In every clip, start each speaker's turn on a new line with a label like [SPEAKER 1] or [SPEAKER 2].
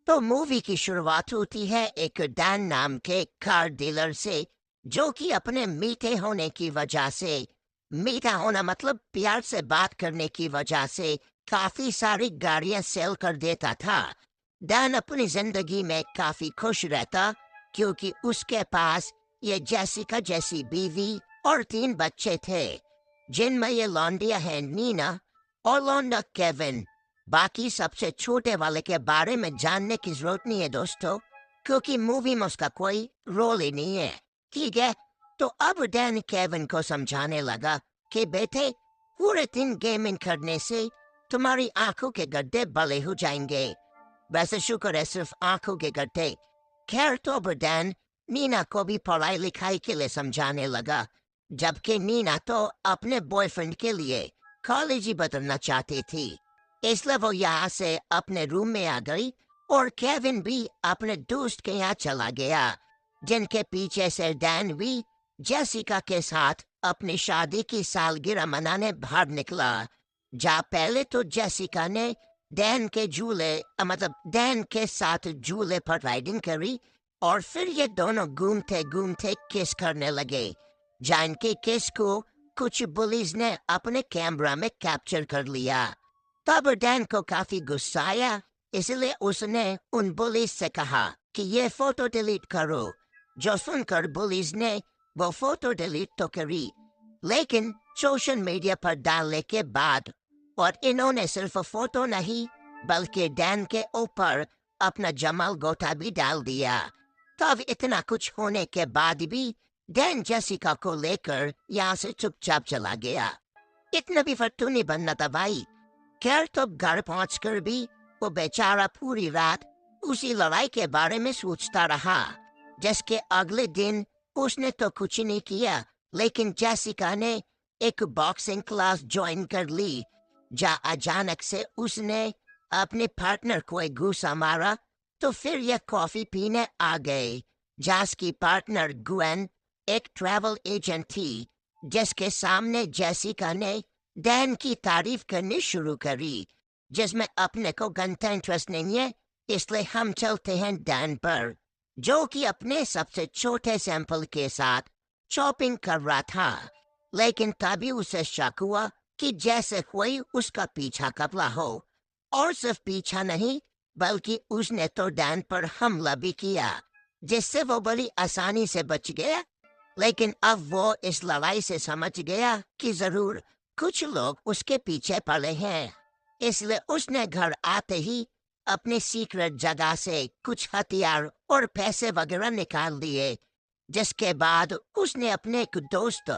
[SPEAKER 1] तो मूवी की शुरुआत होती है एक डैन नाम के कार डीलर से, जो कि अपने मीठे होने की वजह से, मीठा होना मतलब प्यार से बात करने की वजह से, काफी सारी गाड़ियां सेल कर देता था। डैन अपनी जिंदगी में काफी खुश रहता, क्योंकि उसके पास ये जेसिका जैसी बीवी और 3 बच्चे थे, जिनमें ये लौंडिया है नीना और लौंडा केविन। बाकी सबसे छोटे वाले के बारे में जानने की जरूरत नहीं है दोस्तों, क्योंकि मूवी में उसका कोई रोल ही नहीं है। ठीक है, तो अब डैन केविन को समझाने लगा कि बेटे, पूरे दिन गेमिंग करने से तुम्हारी आंखों के गड्ढे बड़े हो जाएंगे। वैसे शुक्र है सिर्फ आंखों के गड्ढे। खैर, तो अब डैन नीना को भी पढ़ाई लिखाई के लिए समझाने लगा, जबकि नीना तो अपने बॉयफ्रेंड के लिए कॉलेज ही बदलना चाहती थी। इसलिए वो यहाँ से अपने रूम में आ गई और केविन भी अपने दोस्त के यहाँ चला गया, जिनके पीछे से डैन भी जेसिका के साथ अपनी शादी की सालगिरह मनाने बाहर निकला। जहाँ पहले तो जेसिका ने डैन के मतलब डैन के साथ झूले पर राइडिंग करी, और फिर ये दोनों घूमते घूमते किस करने लगे। जैन के किस को कुछ बुलीज ने अपने कैमरा में कैप्चर कर लिया। तब डैन को काफी गुस्सा आया, इसलिए उसने उन बुलीज से कहा कि ये फोटो डिलीट करो। जो सुनकर बुलीज ने वो फोटो डिलीट तो करी, लेकिन सोशल मीडिया पर डालने के बाद, और इन्होंने सिर्फ फोटो नहीं बल्कि डैन के ऊपर अपना जमाल गोटा भी डाल दिया। तब इतना कुछ होने के बाद भी डैन जेसिका को लेकर यहाँ से चुपचाप चला गया। इतना भी फट्टू नहीं बनना था भाई। खैर, तो घर पहुंचकर भी वो बेचारा पूरी रात उसी लड़ाई के बारे में सोचता रहा, जिसके अगले दिन उसने तो कुछ नहीं किया, लेकिन जेसिका ने एक बॉक्सिंग क्लास ज्वाइन कर ली। जहाँ अचानक से उसने अपने पार्टनर को एक घूसा मारा, तो फिर यह कॉफी पीने आ गए। जैस की पार्टनर गुएन एक ट्रैवल एजेंट थी, जिसके सामने जेसिका ने डैन की तारीफ करनी शुरू करी, जिसमें अपने को घंटा इंटरेस्ट नहीं है, इसलिए हम चलते हैं डैन पर, जो कि अपने सबसे छोटे सैंपल के साथ शॉपिंग कर रहा था। लेकिन तभी उसे शक हुआ कि जैसे कोई उसका पीछा कर रहा हो, और सिर्फ पीछा नहीं बल्कि उसने तो डैन पर हमला भी किया, जिससे वो बड़ी आसानी से बच गया। लेकिन अब वो इस लड़ाई से समझ गया कि जरूर कुछ लोग उसके पीछे पड़े हैं, इसलिए उसने घर आते ही अपने सीक्रेट जगह से कुछ हथियार और पैसे वगैरह निकाल दिए। जिसके बाद उसने अपने एक दोस्त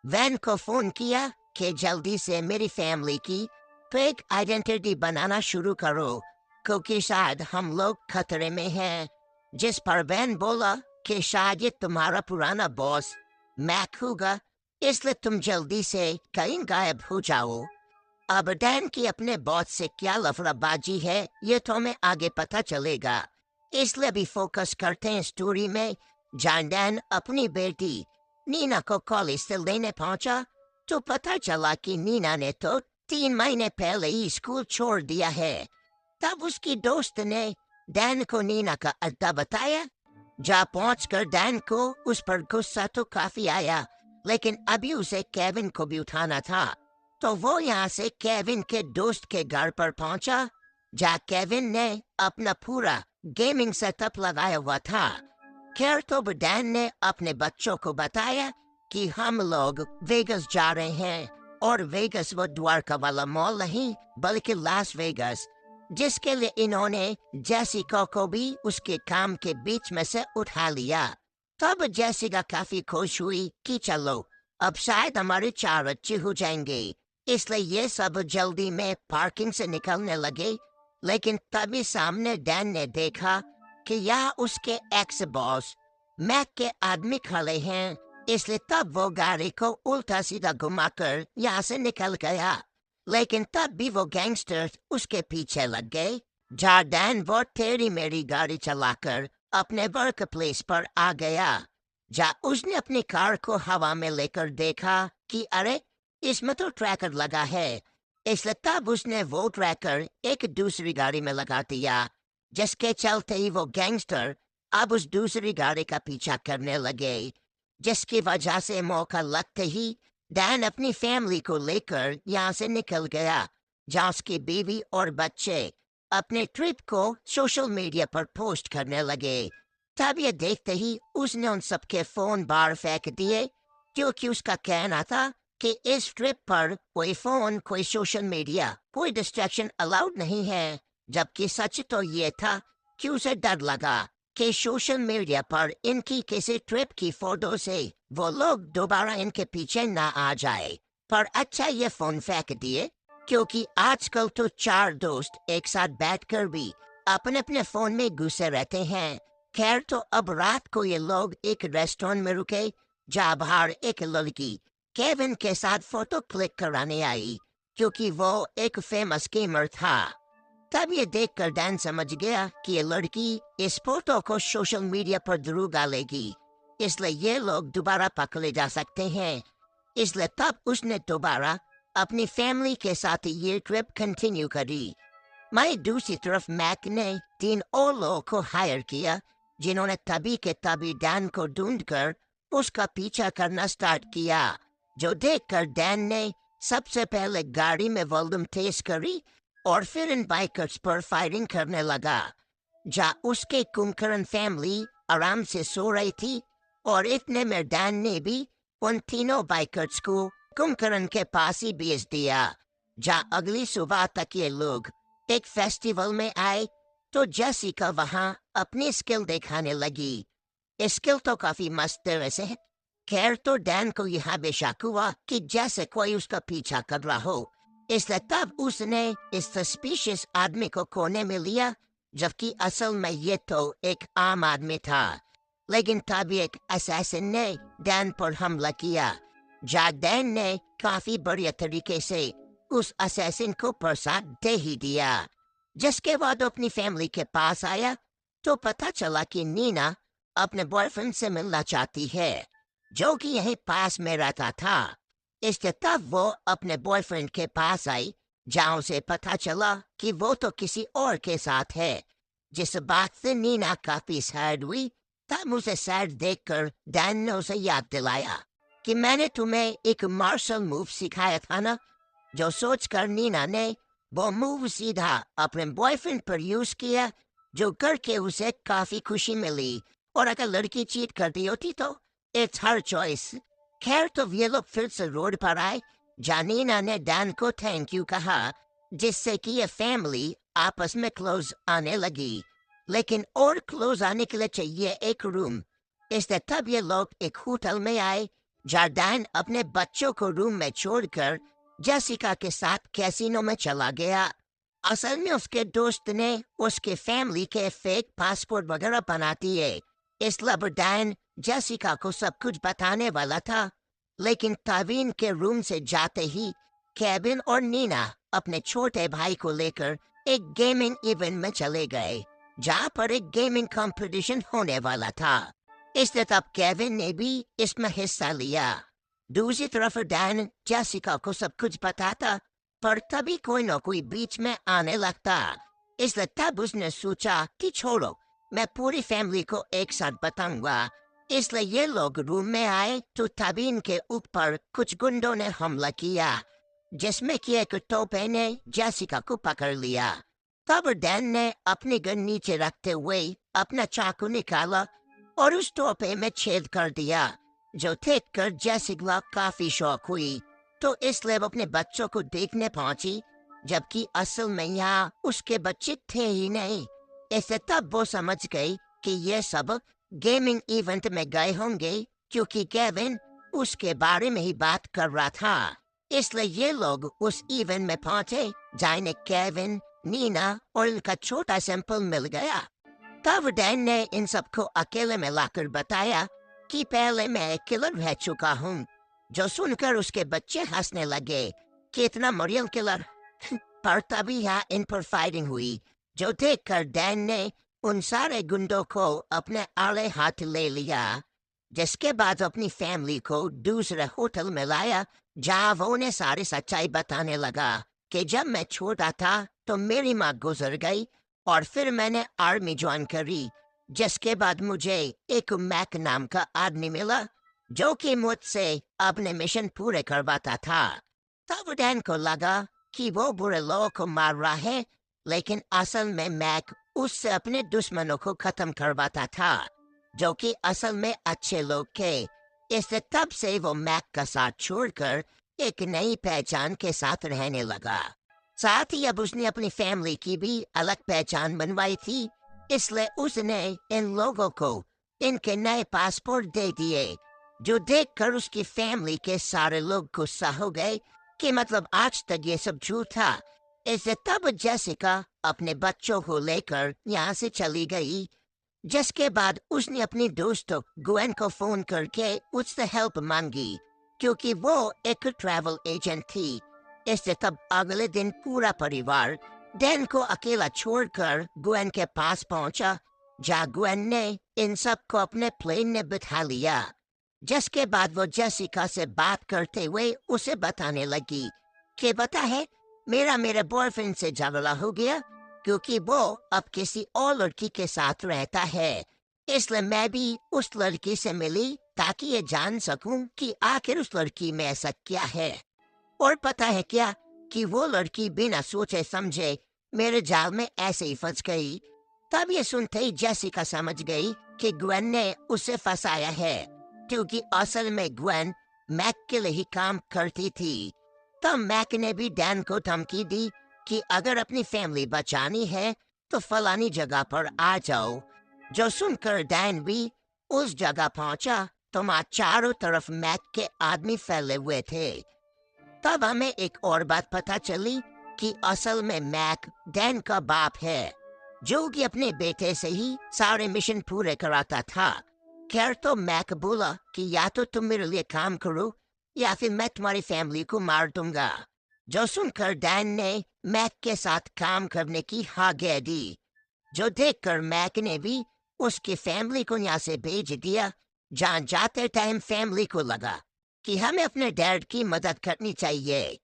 [SPEAKER 1] वैन को फोन किया कि जल्दी से मेरी फैमिली की फेक आइडेंटिटी बनाना शुरू करो, क्योंकि शायद हम लोग खतरे में हैं। जिस पर वैन बोला कि शायद ये तुम्हारा पुराना बॉस मैक होगा, इसलिए तुम जल्दी से कहीं गायब हो जाओ। अब डैन की अपने बॉस से क्या लफड़ाबाजी है, ये तो हमें आगे पता चलेगा। इसलिए अभी फोकस करते हैं स्टोरी में। जहाँ डैन अपनी बेटी नीना को कॉलेज से लेने पहुंचा, तो पता चला कि नीना ने तो 3 महीने पहले ही स्कूल छोड़ दिया है। तब उसकी दोस्त ने डैन को नीना का अड्डा बताया। जा पहुंचकर डैन को उस पर गुस्सा तो काफी आया, लेकिन अभी उसे केविन को भी उठाना था, तो वो यहाँ से केविन के दोस्त के घर पर पहुंचा, जहाँ केविन ने अपना पूरा गेमिंग सेटअप लगाया हुआ था। खैर, तो डैन ने अपने बच्चों को बताया कि हम लोग वेगस जा रहे हैं, और वेगस वो द्वारका वाला मॉल नहीं बल्कि लास वेगस, जिसके लिए इन्होंने जेसिका को भी उसके काम के बीच में से उठा लिया। तब जेसिका काफी खुश हुई कि चलो अब शायद हमारे 4 बच्चे हो जाएंगे, इसलिए ये सब जल्दी में पार्किंग से निकलने लगे। लेकिन तभी सामने डैन ने देखा कि यहाँ उसके एक्स बॉस मैक के आदमी खड़े हैं, इसलिए तब वो गाड़ी को उल्टा सीधा घुमाकर यहाँ से निकल गया। लेकिन तब भी वो गैंगस्टर्स उसके पीछे लग गए। जहाँ डैन वो तेरी मेरी गाड़ी चलाकर अपने वर्क प्लेस पर आ गया, जहाँ उसने अपनी कार को हवा में लेकर देखा कि अरे, इसमें तो ट्रैकर लगा है, इसलिए तब उसने वो ट्रैकर एक दूसरी गाड़ी में लगा दिया। जिसके चलते ही वो गैंगस्टर अब उस दूसरी गाड़ी का पीछा करने लगे, जिसकी वजह से मौका लगते ही डैन अपनी फैमिली को लेकर यहाँ से निकल गया, जहाँ उसकी बीवी और बच्चे अपने ट्रिप को सोशल मीडिया पर पोस्ट करने लगे। तब ये देखते ही उसने उन सबके फोन बाहर फेंक दिए, क्योंकि उसका कहना था कि इस ट्रिप पर कोई फोन, कोई सोशल मीडिया, कोई डिस्ट्रैक्शन अलाउड नहीं है। जबकि सच तो ये था कि उसे डर लगा कि सोशल मीडिया पर इनकी किसी ट्रिप की फोटो से वो लोग दोबारा इनके पीछे ना आ जाए। पर अच्छा ये फोन फेंक दिए, क्योंकि आजकल तो चार दोस्त एक साथ बैठकर भी अपने अपने फोन में घुसे रहते हैं। खैर, तो अब रात को ये लोग एक रेस्टोरेंट में रुके, जहाँ बाहर एक लड़की केविन के साथ फोटो क्लिक कराने आई, क्योंकि वो एक फेमस गेमर था। तब ये देखकर डैन समझ गया कि ये लड़की इस फोटो को सोशल मीडिया पर जरूर डालेगी, इसलिए ये लोग दोबारा पकड़े जा सकते हैं। इसलिए तब उसने दोबारा अपनी फैमिली के साथ ये ट्रिप कंटिन्यू करी। मैं दूसरी तरफ मैक ने 3 और लोगों को हायर किया, जिन्होंने तभी के तभी डैन को ढूंढकर उसका पीछा करना स्टार्ट किया। जो देखकर डैन ने सबसे पहले गाड़ी में वॉल्यूम तेज करी और फिर इन बाइकर्स पर फायरिंग करने लगा। जहाँ उसके कुमकरण फैमिली आराम से सो रही थी, और इतने में डैन ने भी उन तीनों बाइकर्स को कुमकरण के पास ही भेज दिया। जहाँ अगली सुबह तक ये लोग एक फेस्टिवल में आए, तो जेसिका वहाँ अपनी स्किल दिखाने लगी। स्किल तो काफी मस्त है वैसे। खैर, तो डैन को यह बेशक हुआ कि जैसे कोई उसका पीछा कर रहा हो, इसलिए तब उसने इस सस्पिशियस आदमी को कोने में लिया, जबकि असल में ये तो एक आम आदमी था। लेकिन तब एक असैसिन ने डैन पर हमला किया। डैन ने काफी बढ़िया तरीके से उस असैसिन को प्रसाद दे ही दिया। जिसके बाद अपनी फैमिली के पास आया, तो पता चला कि नीना अपने बॉयफ्रेंड से मिलना चाहती है, जो कि यहीं पास में रहता था। इसके तब वो अपने बॉयफ्रेंड के पास आई, जहाँ उसे पता चला कि वो तो किसी और के साथ है। जिस बात से नीना काफी सैड हुई। तब उसे सैड देखकर डैन ने उसे याद दिलाया कि मैंने तुम्हें एक मार्शल मूव सिखाया था ना। जो सोचकर नीना ने वो मूव सीधा अपने बॉयफ्रेंड पर यूज किया, जो करके उसे काफी खुशी मिली। और अगर लड़की चीट करती होती तो इट्स हर चॉइस। खैर, तो ये लोग फिर से रोड पर आए, जहाँ नीना ने डैन को थैंक यू कहा, जिससे कि ये फैमिली आपस में क्लोज आने लगी। लेकिन और क्लोज आने के लिए चाहिए एक रूम। इसलिए तब ये लोग एक होटल में आए, जहाँ डैन अपने बच्चों को रूम में छोड़कर जेसिका के साथ कैसीनो में चला गया। असल में उसके दोस्त ने उसके फैमिली के फेक पासपोर्ट वगैरह बना दिए, इसलिए डैन जेसिका को सब कुछ बताने वाला था। लेकिन तावीन के रूम से जाते ही केविन और नीना अपने छोटे भाई को लेकर एक गेमिंग इवेंट में चले गए, जहाँ पर एक गेमिंग कंपटीशन होने वाला था। इसलिए तब केविन ने भी इसमें हिस्सा लिया। दूसरी तरफ डैन जेसिका को सब कुछ बताता, पर तभी कोई न कोई बीच में आने लगता। इसलिए तब उसने सोचा कि छोड़ो, मैं पूरी फैमिली को एक साथ बताऊंगा। इसलिए ये लोग रूम में आए, तो ताबीन के ऊपर कुछ गुंडों ने हमला किया, जिसमें कि एक टोपे ने जेसिका को पकड़ लिया। तब डैन ने अपनी गन नीचे रखते हुए अपना चाकू निकाला और उस टोपे में छेद कर दिया, जो देख कर जेसिका काफी शौक हुई, तो इसलिए वो अपने बच्चों को देखने पहुंची, जबकि असल में यहाँ उसके बच्चे थे ही नहीं। इससे तब वो समझ गई कि ये सब गेमिंग इवेंट में गए होंगे, क्योंकि केविन उसके बारे में ही बात कर रहा था। इसलिए ये लोग उस इवेंट में पहुंचे, जहाँ इन्हें केविन, नीना और इनका छोटा सैंपल मिल गया। तब डैन ने इन सबको अकेले में लाकर बताया कि पहले मैं एक किलर रह चुका हूँ। जो सुनकर उसके बच्चे हंसने लगे कि इतना मरियल किलर। पर तभी यहाँ इन पर फायरिंग हुई, जो देखकर डैन ने उन सारे गुंडों को अपने आड़े हाथ ले लिया। जिसके बाद अपनी फैमिली को दूसरे होटल में लाया, जहाँ वो उन्हें सारी सच्चाई बताने लगा कि जब मैं छोटा था तो मेरी माँ गुजर गई और फिर मैंने आर्मी ज्वाइन करी, जिसके बाद मुझे एक मैक नाम का आदमी मिला जो कि मुझसे अपने मिशन पूरे करवाता था। तब डैन को लगा कि वो बुरे लोगों को मार रहा है, लेकिन असल में मैक उससे अपने दुश्मनों को खत्म करवाता था, जो कि असल में अच्छे लोग थे। इससे तब से वो मैक का साथ छोड़कर एक नई पहचान के साथ रहने लगा। साथ ही अब उसने अपनी फैमिली की भी अलग पहचान बनवाई थी, इसलिए उसने इन लोगों को इनके नए पासपोर्ट दे दिए, जो देखकर उसकी फैमिली के सारे लोग गुस्सा हो गए कि मतलब आज तक ये सब झूठ था। इससे तब जेसिका अपने बच्चों को लेकर यहाँ से चली गई, जिसके बाद उसने अपनी दोस्तों गुएन को फोन करके उससे हेल्प मांगी, क्योंकि वो एक ट्रैवल एजेंट थी। इससे तब अगले दिन पूरा परिवार डैन को अकेला छोड़कर गुएन के पास पहुंचा, जहाँ गुएन ने इन सबको अपने प्लेन में बिठा लिया। जिसके बाद वो जेसिका से बात करते हुए उसे बताने लगी कि पता है, मेरा मेरे बॉयफ्रेंड से झगड़ा हो गया, क्योंकि वो अब किसी और लड़की के साथ रहता है। इसलिए मैं भी उस लड़की से मिली ताकि ये जान सकूं कि आखिर उस लड़की में ऐसा क्या है। और पता है क्या, कि वो लड़की बिना सोचे समझे मेरे जाल में ऐसे ही फंस गई। तब ये सुनते ही जेसिका समझ गई कि ग्वेन ने उसे फंसाया है, क्योंकि असल में ग्वेन मैक के लिए ही काम करती थी। तब मैक ने भी डैन को धमकी दी कि अगर अपनी फैमिली बचानी है तो फलानी जगह पर आ जाओ। जो सुनकर डैन भी उस जगह पहुंचा तो वहाँ चारों तरफ मैक के आदमी फैले हुए थे। तब हमें एक और बात पता चली कि असल में मैक डैन का बाप है, जो कि अपने बेटे से ही सारे मिशन पूरे कराता था। खैर, तो मैक बोला कि या तो तुम मेरे लिए काम करो या फिर मैं तुम्हारी फैमिली को मार दूंगा। जो सुनकर डैन ने मैक के साथ काम करने की आज्ञा दी, जो देखकर मैक ने भी उसकी फैमिली को यहाँ से भेज दिया। जहाँ जाते टाइम फैमिली को लगा कि हमें अपने डैड की मदद करनी चाहिए।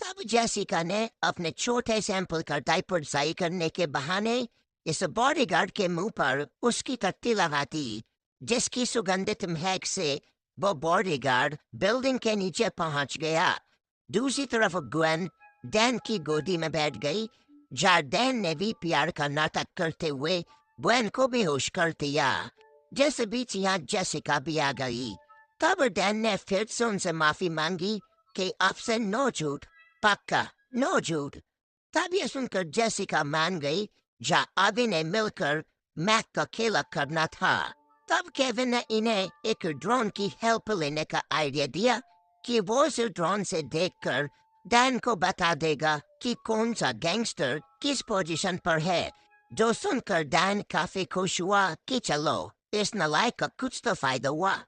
[SPEAKER 1] तब जेसिका ने अपने छोटे सैंपल का डायपर सही करने के बहाने इस बॉडीगार्ड के मुंह पर उसकी तख्ती लगा दी, जिसकी सुगंधित महक से वो बॉडीगार्ड बिल्डिंग के नीचे पहुंच गया। दूसरी तरफ ग्वेन डैन की गोदी में बैठ गई, जहाँ डैन ने भी प्यार का नाटक करते हुए ग्वेन को बेहोश कर दिया। जैसे बीच यहाँ जेसिका भी आ गई। तब डैन ने फिर से उनसे माफी मांगी कि आपसे नो झूठ, पक्का नो झूठ। तब ये सुनकर जेसिका मान गई, जहाँ अभी ने मिलकर मैक का खेला करना था। तब केविन ने इन्हें एक ड्रोन की हेल्प लेने का आइडिया दिया कि वो इस ड्रोन से देखकर डैन को बता देगा कि कौन सा गैंगस्टर किस पोजीशन पर है। जो सुनकर डैन काफी खुश हुआ कि चलो इस नालायक का कुछ तो फायदा हुआ।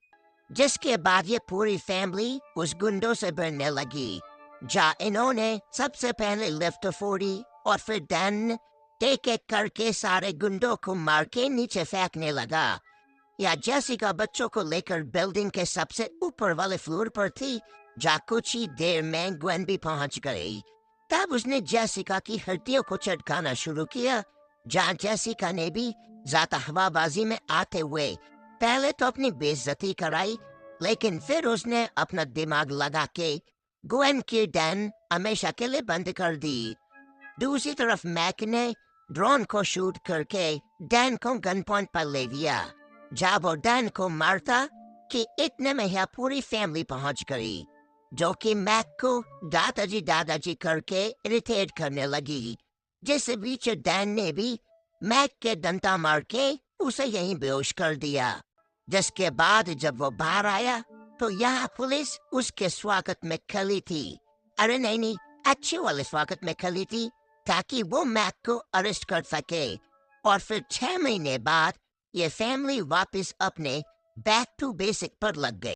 [SPEAKER 1] जिसके बाद ये पूरी फैमिली उस गुंडों से बढ़ने लगी, जहाँ इन्होंने सबसे पहले लिफ्ट फोड़ी और फिर डैन एक एक करके सारे गुंडों को मार के नीचे फेंकने लगा। या जेसिका बच्चों को लेकर बिल्डिंग के सबसे ऊपर वाले फ्लोर पर थी, जहाँ कुछ ही देर में ग्वेन भी पहुंच गई। तब उसने जेसिका की हड्डियों को चटकाना शुरू किया, जहाँ जेसिका ने भी ज्यादा हवाबाजी में आते हुए पहले तो अपनी बेइज्जती कराई, लेकिन फिर उसने अपना दिमाग लगा के ग्वेन की डैन हमेशा के लिए बंद कर दी। दूसरी तरफ मैक ने ड्रोन को शूट करके डैन को गन पॉइंट पर ले लिया, जहाँ वो डैन को मारता कि इतने में यहाँ पूरी फैमिली पहुंच गई, जो कि मैक को दादाजी करके इरिटेट करने लगी। जिस बीच डैन ने भी मैक के डंडा मार के उसे यहीं बेहोश कर दिया। जिसके बाद जब वो बाहर आया तो यहाँ पुलिस उसके स्वागत में खड़ी थी। अरे नहीं, अच्छे वाले स्वागत में खड़ी थी, ताकि वो मैक को अरेस्ट कर सके। और फिर 6 महीने बाद ये फैमिली वापस अपने बैक टू बेसिक पर लग गई।